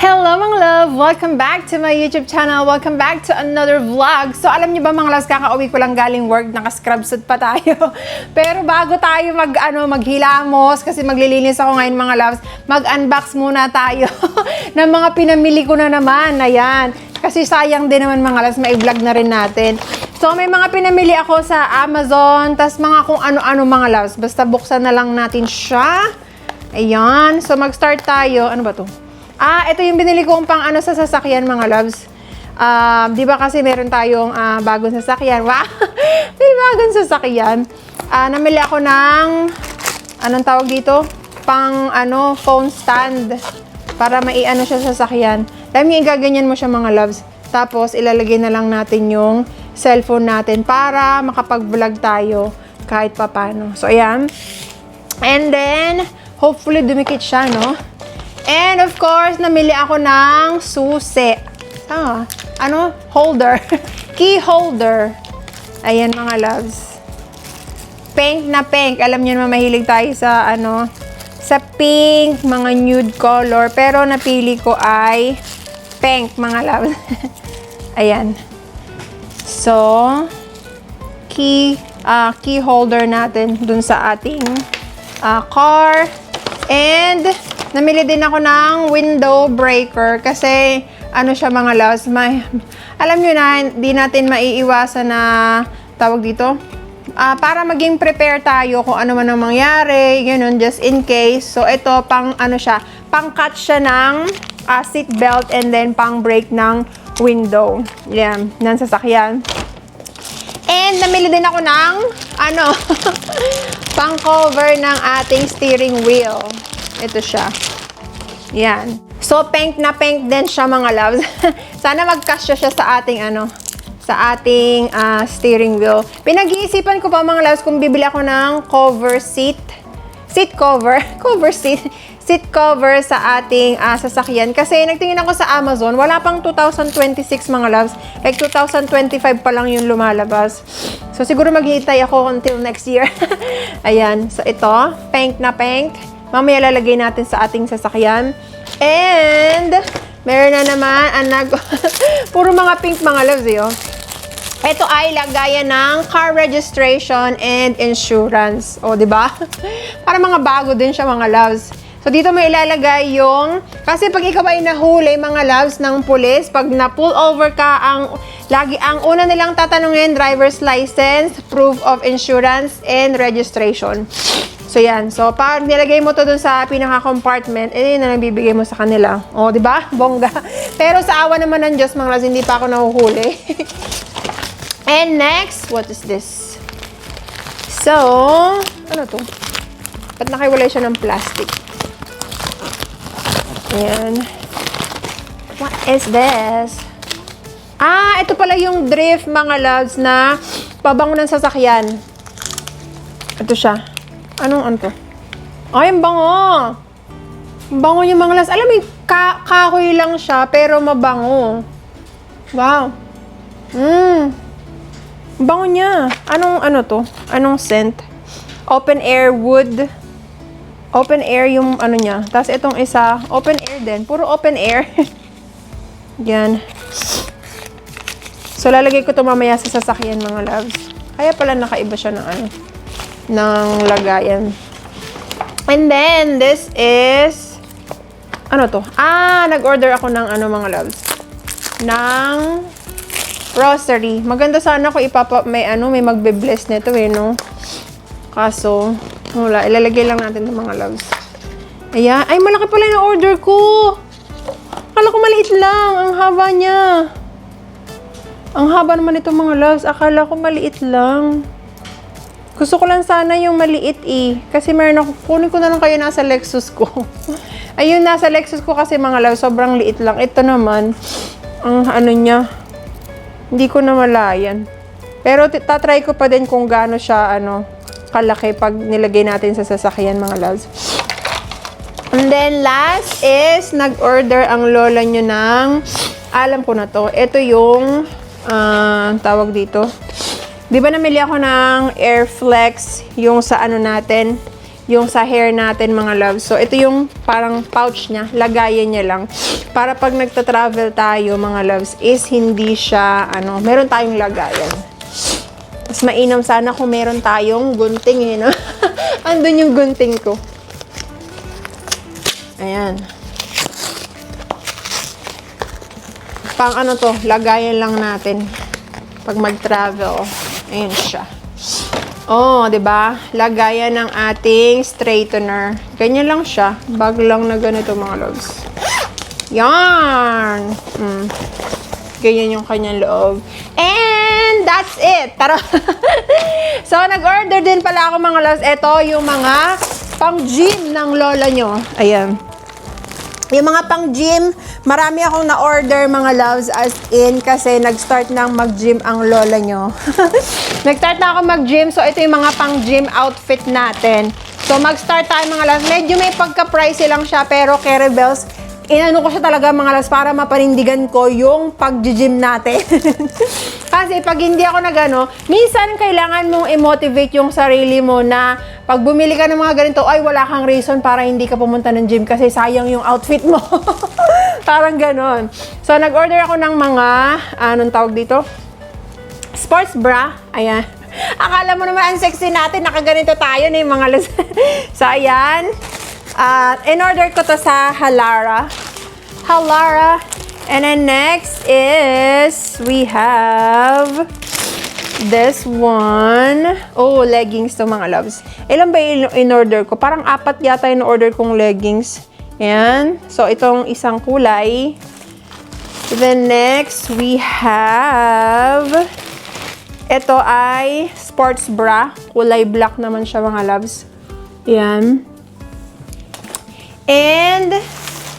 Hello mga love! Welcome back to my YouTube channel. Welcome back to another vlog. So alam niyo ba mga loves, kakauwi ko lang galing work, naka-scrub suit pa tayo. Pero bago tayo maghilamos, kasi maglilinis ako ngayon mga loves, mag-unbox muna tayo ng mga pinamili ko na naman. Ayan. Kasi sayang din naman mga loves, mai-vlog na rin natin. So may mga pinamili ako sa Amazon, tas mga kung ano-ano mga loves. Basta buksan na lang natin siya. Ayan. So mag-start tayo. Ano ba to? Ito yung binili kong pang sa sasakyan mga loves. Di ba kasi meron tayong bagong sasakyan. Wow! May bagong sasakyan. Namili ako ng, anong tawag dito? Pang phone stand. Para maiano siya sa sasakyan. Dahil yung igaganyan mo siya mga loves. Tapos ilalagay na lang natin yung cellphone natin para makapag-vlog tayo kahit papano. So ayan. And then, hopefully dumikit siya, no? And of course, namili ako ng susi. Holder. Key holder. Ayan mga loves. Pink na pink. Alam niyo naman mahilig tayo sa sa pink, mga nude color. Pero napili ko ay pink mga loves. Ayan. So, key holder natin dun sa ating car. And namili din ako ng window breaker kasi siya mga loves, alam nyo na, hindi natin maiiwasan na tawag dito. Para maging prepare tayo kung ano man ang mangyari, ganun, just in case. So ito pang pang-cut siya ng seat belt and then pang break ng window. Yan, ng sasakyan. And namili din ako ng pang cover ng ating steering wheel. Ito siya. Yan. So, pink na pink din siya mga loves. Sana mag-kasya siya sa ating sa ating steering wheel. Pinag-iisipan ko pa mga loves kung bibili ako ng seat cover sa ating sasakyan. Kasi nagtingin ako sa Amazon, wala pang 2026 mga loves. Like 2025 pa lang yung lumalabas. So, siguro maghihintay ako until next year. Ayan. So, ito, pink na pink. Mamaya lalagay natin sa ating sasakyan. And, meron na naman, puro mga pink mga loves, Ito ay lagayan ng car registration and insurance. O, di ba? Para mga bago din siya mga loves. So, dito may ilalagay yung, kasi pag ikaw ay nahuli mga loves ng pulis, pag na-pull over ka, ang una nilang tatanungin, driver's license, proof of insurance, and registration. So, yan. So, pag nilagay mo to dun sa pinaka-compartment, yun na nabibigay mo sa kanila. O, di ba? Bongga. Pero sa awa naman ng Diyos, mga loves, hindi pa ako nahuhuli. And next, what is this? So, ano to? Ba't nakiwalay siya ng plastic? Ayan. What is this? Ito pala yung drift, mga loves, na pabango ng sasakyan. Ito siya. Ano to? Ay, ang bango! Ang bango yung mga loves. Alam mo, kahoy lang siya, pero mabango. Wow! Ang bango niya. Ano to? Anong scent? Open air wood. Open air yung niya. Tapos itong isa, open air din. Puro open air. Yan. So, lalagay ko ito mamaya sa sasakyan, mga loves. Kaya pala nakaiba siya ng lagayan. And then, this is, ano to? Nag-order ako ng mga loves. Ng rosary. Maganda sana ko may magbe-bless nito no? Kaso, wala. Ilalagay lang natin ng mga loves. Ayan. Ay, malaki pala yung order ko. Akala ko maliit lang. Ang haba niya. Ang haba naman ito mga loves. Akala ko maliit lang. Gusto ko lang sana yung maliit Kasi meron ako. Kunin ko na lang kayo nasa Lexus ko. Ayun, nasa Lexus ko kasi mga loves. Sobrang liit lang. Ito naman. Ang niya. Hindi ko na malayan. Pero tatry ko pa din kung gaano siya kalaki pag nilagay natin sa sasakyan mga loves. And then last is nag-order ang lola nyo ng, alam ko na to, ito yung tawag dito. Di ba namili ako ng Airflex yung sa natin, yung sa hair natin, mga loves. So, ito yung parang pouch niya. Lagayan niya lang. Para pag nagta-travel tayo, mga loves, is hindi siya, meron tayong lagayan. Mas mainam sana kung meron tayong gunting, no? Andun yung gunting ko. Ayan. Pang to, lagayan lang natin. Pag mag-travel. Ayan siya. Oh, 'di ba? Lagayan ng ating straightener. Ganyan lang siya. Bag lang na ganito, mga loves. Yan. Ganyan yung kanyang loob. And that's it. Tara. So, nag-order din pala ako, mga loves. Ito yung mga pang-gym ng lola nyo. Ayan. Yung mga pang-gym, marami akong na-order, mga loves, as in, kasi nag-start nang mag-gym ang lola nyo. Nag-start na ako mag-gym, so ito yung mga pang-gym outfit natin. So, mag-start tayo, mga loves. Medyo may pagka-pricey lang siya, pero kay Rebels, inano ko siya talaga, mga loves, para mapanindigan ko yung pag-gym natin. Kasi pag hindi ako nagano, minsan kailangan mong i-motivate yung sarili mo na pag bumili ka ng mga ganito, ay wala kang reason para hindi ka pumunta ng gym kasi sayang yung outfit mo. Parang ganon. So, nag-order ako ng mga, anong tawag dito? Sports bra. Ayan. Akala mo naman ang sexy natin, nakaganito tayo na yung mga So, ayan. In-order ko to sa Halara. And then next is, we have this one. Oh, leggings to, mga loves. Ilan ba in-order ko? Parang 4 yata yung order kong leggings. Ayan. So, itong isang kulay. Then next, we have, ito ay sports bra. Kulay black naman siya, mga loves. Ayan. And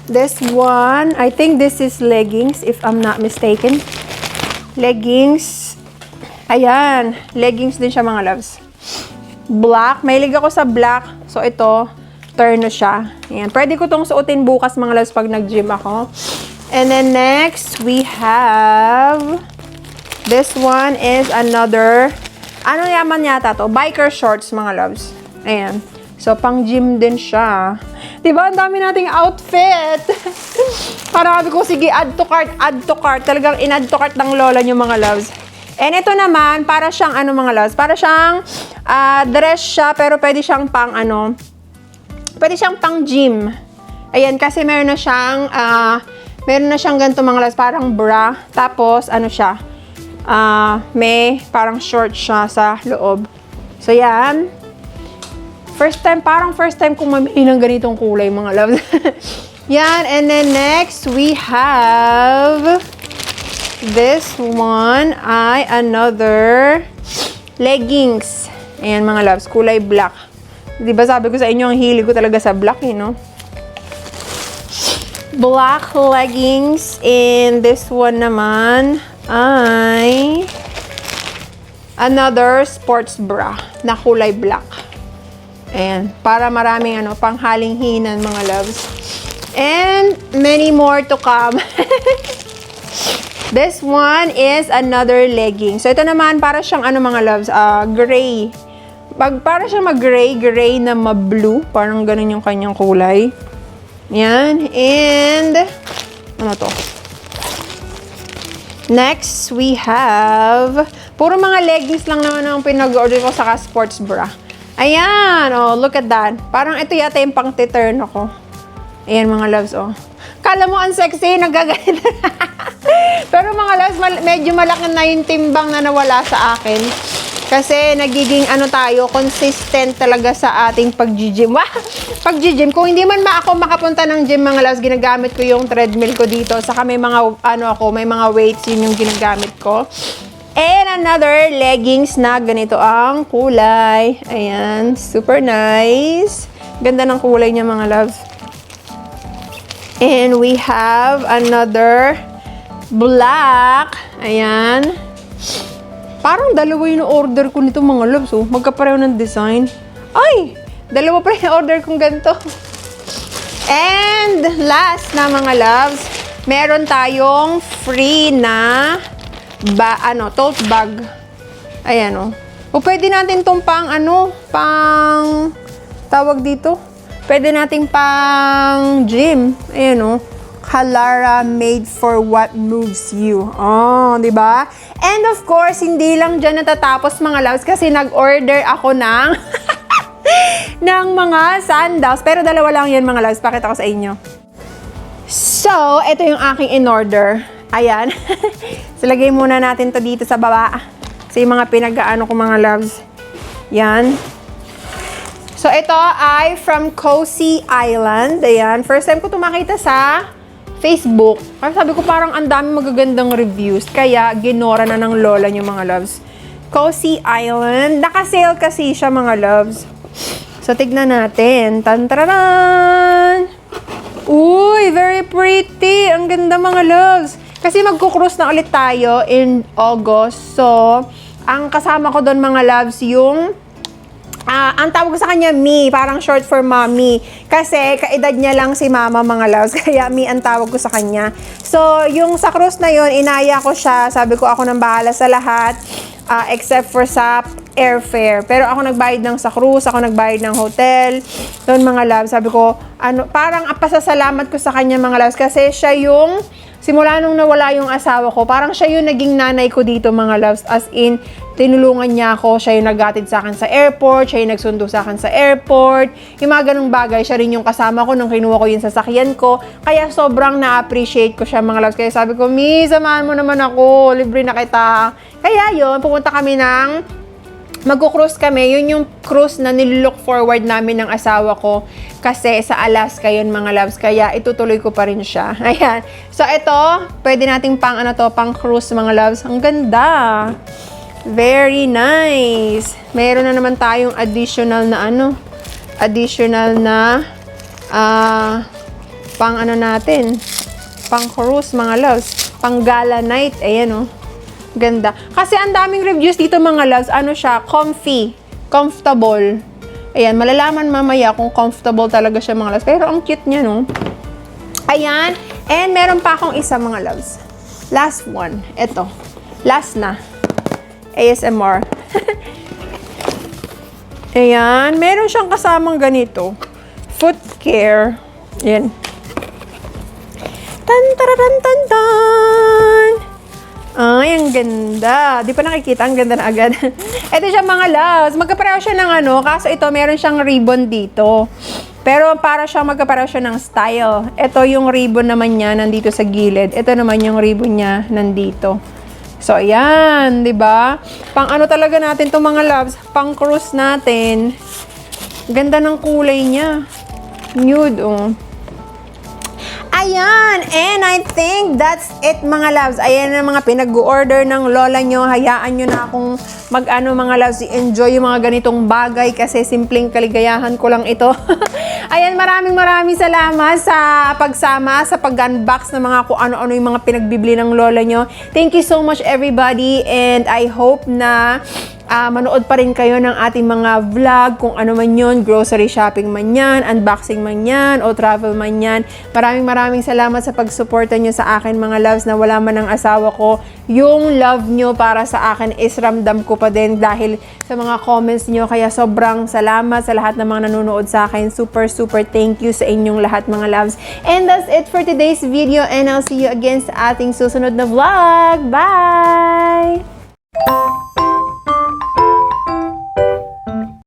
this one, I think this is leggings, if I'm not mistaken. Leggings. Ayan. Leggings din siya, mga loves. Black. Mahilig ako sa black. So, ito, turn siya. Ayan. Pwede ko itong suotin bukas, mga loves, pag nag-gym ako. And then next, we have, this one is another, ano yaman yata to? Biker shorts, mga loves. Ayan. So, pang-gym din siya. Diba? Ang dami nating outfit. Parang sabi ko, sige, add to cart, add to cart. Talagang in-add to cart ng lola nyo, mga loves. And ito naman, para siyang, mga loves, para siyang dress siya, pero pwede siyang pang, pwede siyang pang-gym. Ayan, kasi meron na siyang ganito, mga loves, parang bra. Tapos, siya, may parang short siya sa loob. So, yan. First time kong mamili ng ganitong kulay, mga loves. Yan. And then next, we have this one ay another leggings. Ayan, mga loves. Kulay black. Diba sabi ko sa inyo, ang hilig ko talaga sa black, no? Black leggings. And this one naman ay another sports bra na kulay black. Ayan, para maraming panghalinghinan, mga loves. And many more to come. This one is another legging. So, ito naman, para siyang mga loves, gray. Para siyang mag-gray na ma-blue. Parang ganun yung kanyang kulay. Yan. And, ano to? Next, we have, puro mga leggings lang naman ang pinag-order ko sa sports bra. Ayan, oh, look at that. Parang ito yata yung pang-turn ako. Ayan, mga loves, oh. Kala mo ang sexy, nagaganit. Pero mga loves, medyo malaki na yung timbang na nawala sa akin. Kasi nagiging consistent talaga sa ating pag-gym. Pag-gym, kung hindi man ako makapunta ng gym, mga loves, ginagamit ko yung treadmill ko dito. Saka may mga, may mga weights, yun yung ginagamit ko. And another leggings na ganito ang kulay. Ayan, super nice. Ganda ng kulay niya, mga loves. And we have another black. Ayan. Parang dalawa yung order ko nito, mga loves. Oh. Magkapareho ng design. Ay! Dalawa pa yung order kong ganito. And last na, mga loves, meron tayong free na tote bag. Ayan, oh. O pwede natin tong pang tawag dito. Pwede nating pang gym. Ayan o. Kalara made for what moves you. Oh, di ba? And of course, hindi lang dyan natatapos mga loves kasi nag-order ako ng ng mga sandals. Pero dalawa lang yan mga loves. Pakita ko sa inyo. So, ito yung aking in-order. Ayan. So, lagay muna natin to dito sa baba. Kasi yung mga pinag-aano ko mga loves. Yan. So, ito ay from Cozy Island. Ayan. First time ko ito makita sa Facebook. Kasi sabi ko parang ang dami magagandang reviews. Kaya, ginora na ng lola niyo mga loves. Cozy Island. Naka-sale kasi siya mga loves. So, tignan natin. Tan-tararan! Uy, very pretty. Ang ganda mga loves. Kasi magkukrus na ulit tayo in August. So, ang kasama ko doon mga loves yung ang tawag ko sa kanya, Mi. Parang short for mommy. Kasi, kaedad niya lang si mama, mga loves. Kaya, Mi ang tawag ko sa kanya. So, yung sa cruise na yun, inaya ko siya. Sabi ko, ako nang bahala sa lahat. Except for sa airfare. Pero ako nagbayad ng sa cruise. Ako nagbayad ng hotel. Doon, mga loves. Sabi ko, parang pasasalamat ko sa kanya, mga loves. Kasi, siya yung simula nung nawala yung asawa ko, parang siya yung naging nanay ko dito mga loves. As in, tinulungan niya ako. Siya yung naghatid sa akin sa airport. Siya yung nagsundo sa akin sa airport. Yung mga ganung bagay, siya rin yung kasama ko nung kinuha ko yung sasakyan ko. Kaya sobrang na-appreciate ko siya mga loves. Kaya sabi ko, Mi, samahan mo naman ako. Libre na kita. Kaya yun, pupunta kami ng magko-cruise kami. Yun yung cruise na nilook forward namin ng asawa ko. Kasi sa Alaska yun mga loves. Kaya itutuloy ko pa rin siya. Ayan. So ito, pwede nating pang pang cruise mga loves. Ang ganda. Very nice. Meron na naman tayong additional na pang natin. Pang cruise mga loves. Pang gala night. Ayan ganda. Kasi ang daming reviews dito mga loves, siya, comfy, comfortable. Ayan, malalaman mamaya kung comfortable talaga siya mga loves. Pero ang cute niya, no? Ayan. And meron pa akong isa mga loves. Last one. Ito. Last na. ASMR. Ayan. Meron siyang kasamang ganito. Foot care. Ayan. Tan-tararan-tan-tan. Ay, ang ganda. Di pa nakikita, ang ganda na agad. Ito siya mga loves. Magkapareho siya ng kaso ito, meron siyang ribbon dito. Pero para siyang magkapareho siya ng style. Ito yung ribbon naman niya, nandito sa gilid. Ito naman yung ribbon niya, nandito. So, ayan, di ba? Pang talaga natin itong mga loves. Pang cruise natin. Ganda ng kulay niya. Nude, Ayan, and I think that's it mga loves. Ayan ang mga pinag-order ng lola nyo. Hayaan nyo na akong mga loves, i-enjoy yung mga ganitong bagay kasi simpleng kaligayahan ko lang ito. Ayan, maraming salamat sa pagsama, sa pag-unbox ng mga kung ano-ano yung mga pinagbibili ng lola nyo. Thank you so much everybody and I hope na manood pa rin kayo ng ating mga vlog, kung ano man yun, grocery shopping man yan, unboxing man yan, o travel man yan. Maraming salamat sa pagsuporta nyo sa akin mga loves na wala man ang asawa ko. Yung love nyo para sa akin is ramdam ko pa din dahil sa mga comments nyo. Kaya sobrang salamat sa lahat ng mga nanonood sa akin. Super thank you sa inyong lahat mga loves. And that's it for today's video and I'll see you again sa ating susunod na vlog. Bye!